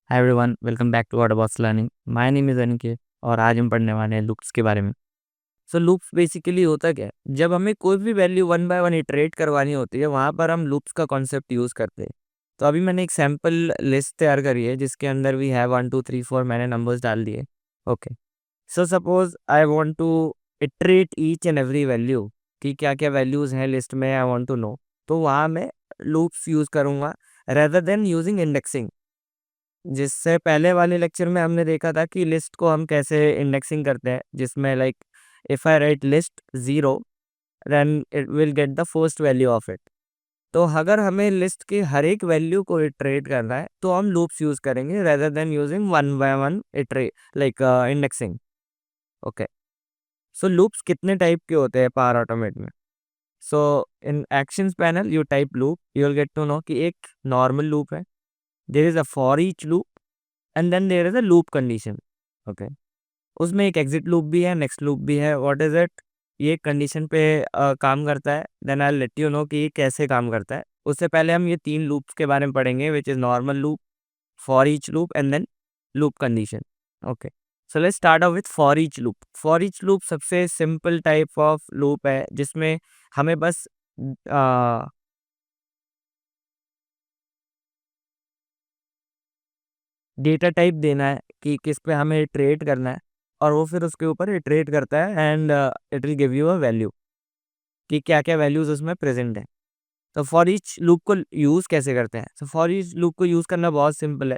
Hi everyone, welcome back to boss learning. My name is Aniket और आज हम पढ़ने वाले हैं लूप्स के बारे में। सो लूप्स बेसिकली होता क्या है, जब हमें कोई भी value one by one iterate करवानी होती है वहाँ पर हम लूप्स का कॉन्सेप्ट यूज़ करते हैं। तो अभी मैंने एक सैम्पल लिस्ट तैयार करी है जिसके अंदर भी है 1 2 3 4 मैंने नंबर्स डाल दिए। Okay, so suppose I want to iterate each and every value कि क्या क्या वैल्यूज़ हैं लिस्ट में, आई वांट टू नो। तो वहाँ मैं लूप्स यूज़ करूँगा रेदर देन यूजिंग इंडेक्सिंग। जिससे पहले वाले लेक्चर में हमने देखा था कि लिस्ट को हम कैसे इंडेक्सिंग करते हैं, जिसमें like if I write list 0 then it will get the first value of it. तो अगर हमें लिस्ट की हर एक वैल्यू को इटरेट करना है तो हम लूप्स यूज करेंगे rather than using one by one iterate like indexing. Okay, so loops कितने टाइप के होते हैं पावर ऑटोमेट में? So in actions panel you type loop, you will get to know कि एक नॉर्मल लूप है, there is a for each loop and then there is a loop condition. Okay, उसमें एक exit loop भी है, next loop भी है। What is it? ये कंडीशन पे काम करता है। Then I let you know कि ये कैसे काम करता है। उससे पहले हम ये तीन लूप्स के बारे में पढ़ेंगे, which is normal loop, for each loop and then loop condition. Okay, so let's start off with for each loop. For each loop सबसे सिंपल टाइप ऑफ लूप है जिसमें हमें बस डेटा टाइप देना है कि किस पे हमें इटरेट करना है, और वो फिर उसके ऊपर इटरेट करता है and it will give you a value कि क्या क्या वैल्यूज उसमें प्रेजेंट है। तो फॉर ईच लूप को यूज कैसे करते हैं? तो फॉर ईच लूप को यूज करना बहुत सिंपल है।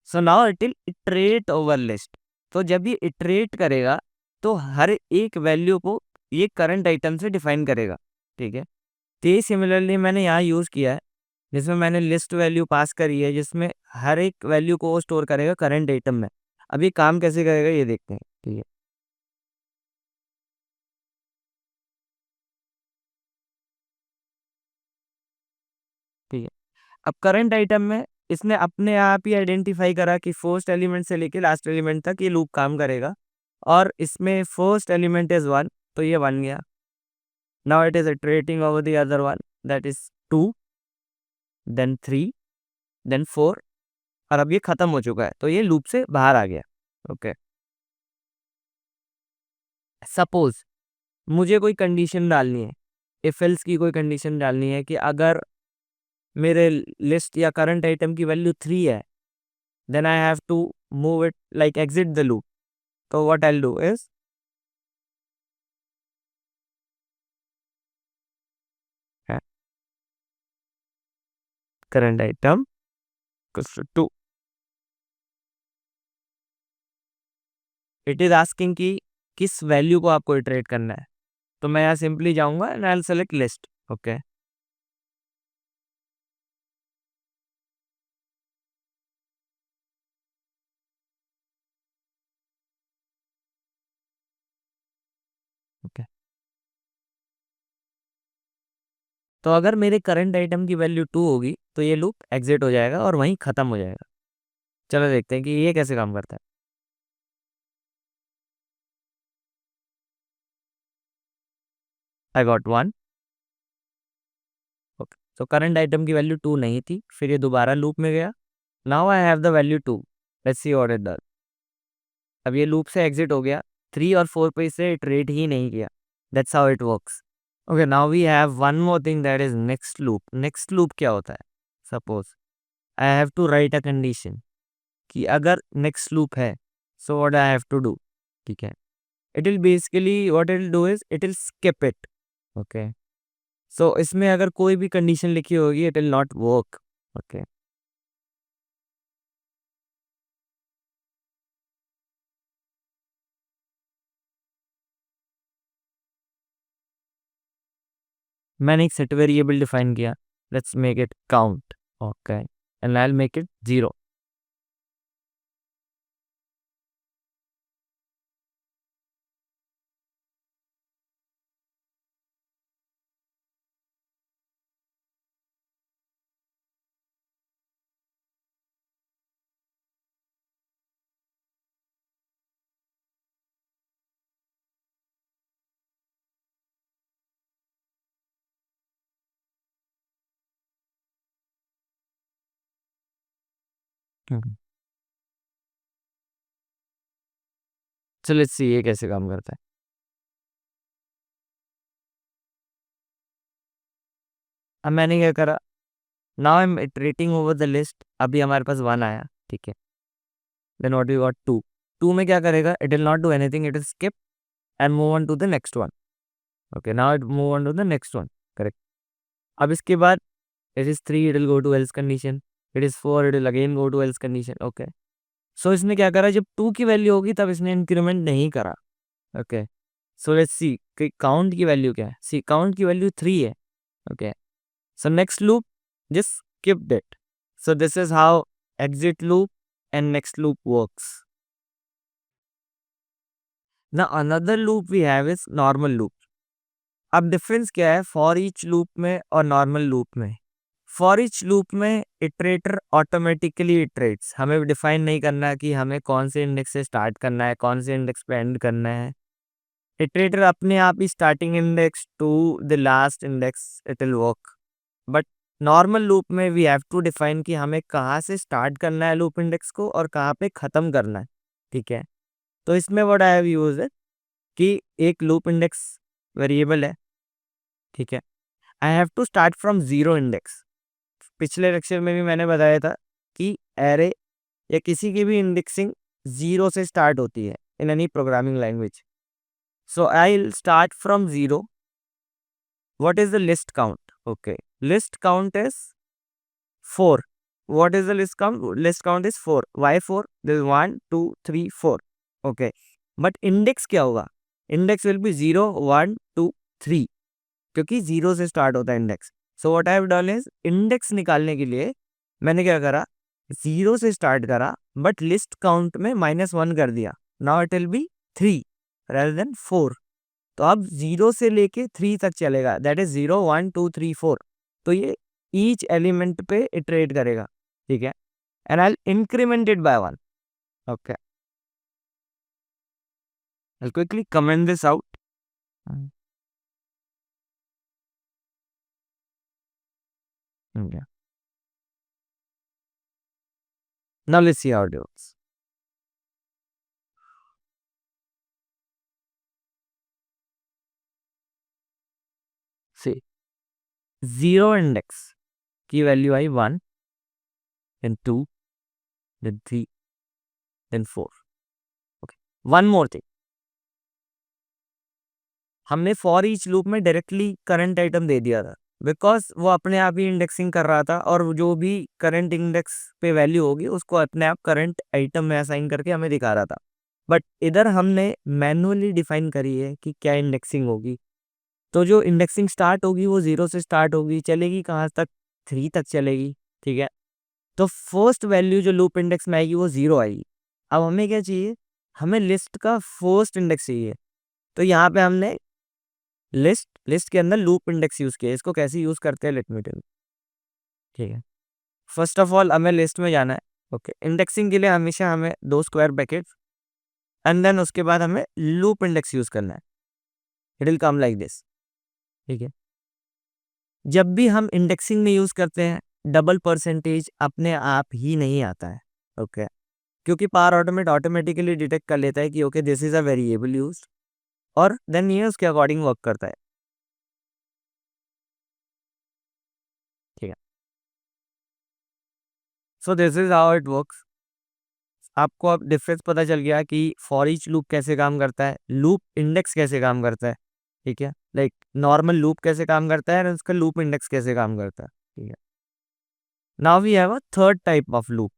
So now it will iterate over list. तो जब ये इटरेट करेगा तो हर एक वैल्यू को ये करंट आइटम से डिफाइन करेगा। ठीक है, तो ये सिमिलरली मैंने यहाँ यूज किया है, जिसमें मैंने लिस्ट वैल्यू पास करी है, जिसमें हर एक वैल्यू को वो स्टोर करेगा करंट आइटम में। अब ये काम कैसे करेगा ये देखते हैं। ठीक है, ठीक है। अब करंट आइटम में इसने अपने आप ही आइडेंटिफाई करा कि फर्स्ट एलिमेंट से लेके लास्ट एलिमेंट तक ये लूप काम करेगा, और इसमें फर्स्ट एलिमेंट इज 1, तो ये 1 गया। Now it is iterating over the other one, that is 2, then 3, then 4, और अब ये खत्म हो चुका है तो ये लूप से बाहर आ गया। ओके, सपोज मुझे कोई कंडीशन डालनी है, इफ एल्स की कोई कंडीशन डालनी है कि अगर मेरे लिस्ट या करंट आइटम की वैल्यू 3 है, then I have to move it like exit the loop. तो what I will do is current item 2, it is asking कि किस वैल्यू को आपको इटरेट करना है। तो मैं यहाँ सिंपली जाऊंगा and I will select list. Okay, okay. तो अगर मेरे करंट आइटम की वैल्यू 2 होगी तो ये लूप एग्जिट हो जाएगा और वहीं खत्म हो जाएगा। चलो देखते हैं कि ये कैसे काम करता है। I got 1। ओके, तो करंट आइटम की वैल्यू 2 नहीं थी, फिर ये दोबारा लूप में गया। Now I have the value 2, let's see what it does. अब ये लूप से एग्जिट हो गया, 3 और 4 पे इसे इटरेट ही नहीं किया। That's how it works. Okay, now we have one more thing, that is next loop. Next loop क्या होता है? Suppose I have to write a condition कि अगर नेक्स्ट लूप है, so what I have to do. ठीक है, it will basically what it will do is it will skip it. Okay, so इसमें अगर कोई भी कंडीशन लिखी होगी it will not work. Okay, मैंने एक सेट वेरिएबल डिफाइन किया, let's make it count. Okay, and I will make it 0। चलो लेट्स सी ये कैसे काम करता है। अब मैंने क्या करा, now I am iterating over the list, अभी हमारे पास 1 आया, ठीक है। देन व्हाट वी गॉट 2, 2 में क्या करेगा, it will not do anything, it will skip and move on to the next one. Okay, now it move on to the next one, correct. अब इसके बाद it is 3, it will go to else condition, it is 4, it will again go to else condition. Okay, so इसने क्या करा, जब 2 की value होगी तब इसने इंक्रीमेंट नहीं करा। ओके, सो लेट्स सी कि काउंट की वैल्यू क्या है। सी काउंट की वैल्यू 3 है। Okay, so next loop just skipped it. So this is how exit loop and next loop works. Now another loop we have is normal loop. अब difference क्या है for each loop में और normal loop में। For each loop में iterator automatically इटरेट्स, हमें define नहीं करना कि हमें कौन से इंडेक्स से स्टार्ट करना है, कौन से इंडेक्स पे एंड करना है। इटरेटर अपने आप ही starting index to the last index it will work. But normal loop में वी हैव टू डिफाइन कि हमें कहाँ से स्टार्ट करना है लूप इंडेक्स को और कहाँ पे ख़त्म करना है, ठीक है। तो इसमें व्हाट आई हैव यूज है कि एक लूप इंडेक्स वेरिएबल है, ठीक है। I have to start from zero index. पिछले लेक्चर में भी मैंने बताया था कि एरे या किसी की भी इंडेक्सिंग जीरो से स्टार्ट होती है in any programming language. So I will start from zero. What is the list count? Okay, list count is 4. What is the list count? List count is 4. Why 4? There is 1, 2, 3, 4. Okay. But index क्या होगा? Index will be 0, 1, 2, 3. क्योंकि 0 से start होता है index. So what I have done is, index निकालने के लिए मैंने क्या करा, 0 से स्टार्ट करा बट लिस्ट काउंट में -1 कर दिया। Now it will be 3 rather than 4। तो अब 0 से लेके 3 तक चलेगा, दैट इज 0, 1, 2, 3, 4। तो ये ईच एलिमेंट पे इटरेट करेगा, ठीक है। And I increment it by 1। Okay, I quickly comment this out. Now let's see how it works. See, 0 index की value I 1, then 2, then 3, then 4। Okay, one more thing, हमने for each loop में directly current item दे दिया था because वो अपने आप ही indexing कर रहा था और जो भी करंट इंडेक्स पे वैल्यू होगी उसको अपने आप करंट आइटम में असाइन करके हमें दिखा रहा था। बट इधर हमने मैनुअली डिफाइन करी है कि क्या इंडेक्सिंग होगी। तो जो इंडेक्सिंग स्टार्ट होगी वो 0 से स्टार्ट होगी, चलेगी कहाँ तक, 3 तक चलेगी, ठीक है। तो फर्स्ट वैल्यू जो लूप इंडेक्स में आएगी वो 0 आएगी। अब हमें क्या चाहिए, हमें लिस्ट का फर्स्ट इंडेक्स चाहिए। तो यहाँ पे हमने लिस्ट लिस्ट के अंदर लूप इंडेक्स यूज किया। इसको कैसे यूज करते हैं लेट मी टेल, ठीक है। फर्स्ट ऑफ ऑल हमें लिस्ट में जाना है। ओके, इंडेक्सिंग के लिए हमेशा हमें 2 स्क्वायर ब्रैकेट एंड देन उसके बाद हमें लूप इंडेक्स यूज करना है। It will come like this, ठीक है। जब भी हम इंडेक्सिंग में यूज करते हैं डबल परसेंटेज अपने आप ही नहीं आता है। ओके, क्योंकि पावर ऑटोमेट ऑटोमेटिकली डिटेक्ट कर लेता है कि okay this is a variable use, और देन ये उसके अकॉर्डिंग वर्क करता है, ठीक है। So this is how it works. आपको अब डिफरेंस पता चल गया कि फॉर ईच लूप कैसे काम करता है, लूप इंडेक्स कैसे काम करता है, ठीक है। लाइक नॉर्मल लूप कैसे काम करता है और उसका लूप इंडेक्स कैसे काम करता है, ठीक है। Now we have a third type of loop,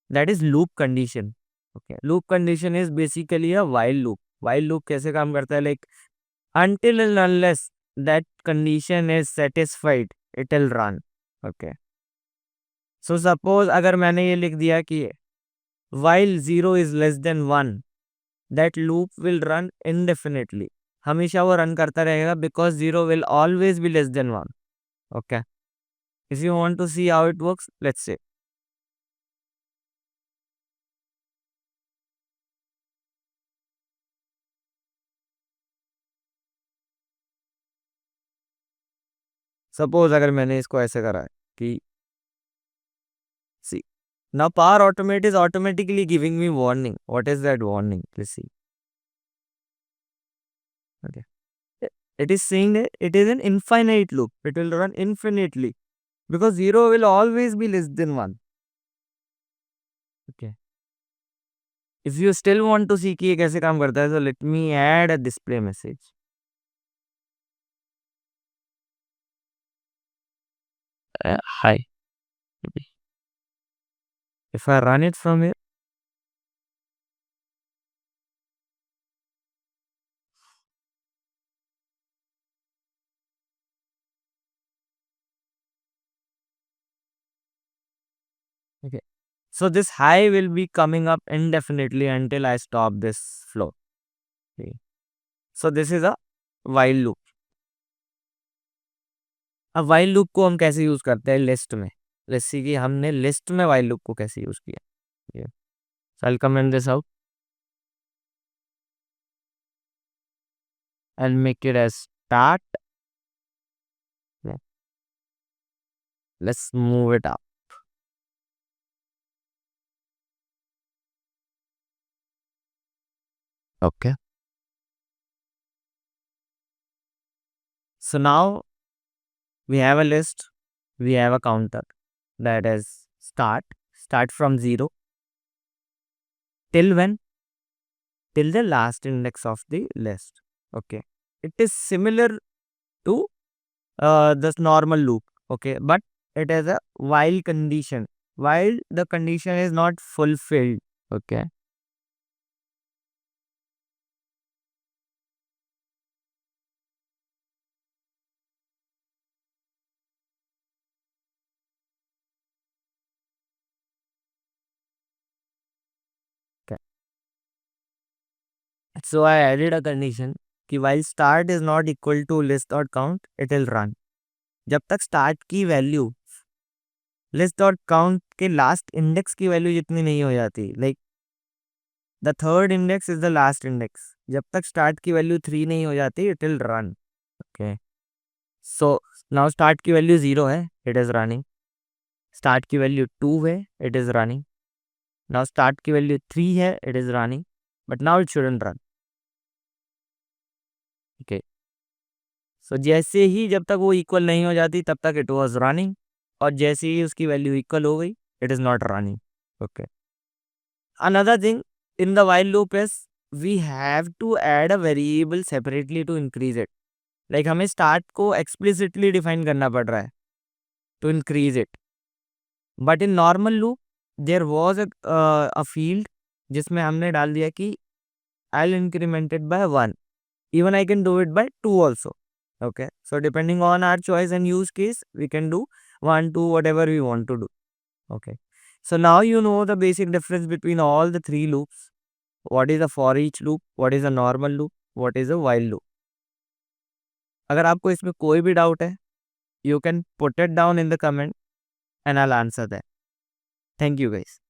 that is loop condition. Okay, loop condition is basically a while loop. While loop कैसे काम करता है, like until and unless that condition is satisfied it will run। okay, so suppose अगर मैंने ये लिख दिया कि while 0 is less than 1, that loop will run indefinitely। हमेशा वो रन करता रहेगा because 0 will always be less than 1। okay, if you want to see how it works, let's say suppose अगर मैंने इसको ऐसे करा है कि सी Now power automate is automatically giving me warning. What is that warning? Let's see. Okay. It is saying that it is an infinite loop. It will run infinitely because 0 will always be less than 1. Okay. If you still want to see कि ये कैसे काम करता है, so let me add a display message. Hi. If I run it from here, okay. So this high will be coming up indefinitely until I stop this flow. Okay. So this is a while loop. अब while loop को हम कैसे use करते हैं list में? Let's see कि हमने list में while loop को कैसे यूज किया. Yeah. So I'll comment this out and make it as start. Yeah. Let's move it up. Okay. So now we have a list, we have a counter that is start from 0 till when? Till the last index of the list. Okay. It is similar to this normal loop. Okay. But it has a while condition. While the condition is not fulfilled. Okay. Okay. So I added a condition कि while start is not equal to list dot count, it will run. जब तक start की value list dot count के last index की value जितनी नहीं हो जाती, like the third index is the last index, जब तक स्टार्ट की वैल्यू 3 नहीं हो जाती it will run. Okay. So now start की वैल्यू 0 है, इट इज रनिंग. स्टार्ट की वैल्यू 2 है, it is running. Now start की वैल्यू 3 है, it is running. But now it shouldn't run. Okay. सो जैसे ही जब तक वो इक्वल नहीं हो जाती तब तक इट वाज रनिंग, और जैसे ही उसकी वैल्यू इक्वल हो गई it is not running. Okay. Another thing in the while loop is we have to add a variable separately to increase it. Like हमें start को explicitly define करना पड़ रहा है to increase it. But in normal loop there was a field जिसमें हमने डाल दिया कि I'll increment it by 1. Even I can do it by 2 also. Okay. So depending on our choice and use case, we can do 1, 2, whatever we want to do. Okay. So now you know the basic difference between all the three loops. What is a for each loop, what is a normal loop, what is a while loop. अगर आपको इसमें कोई भी doubt है, you can put it down in the comment and I'll answer that. Thank you guys.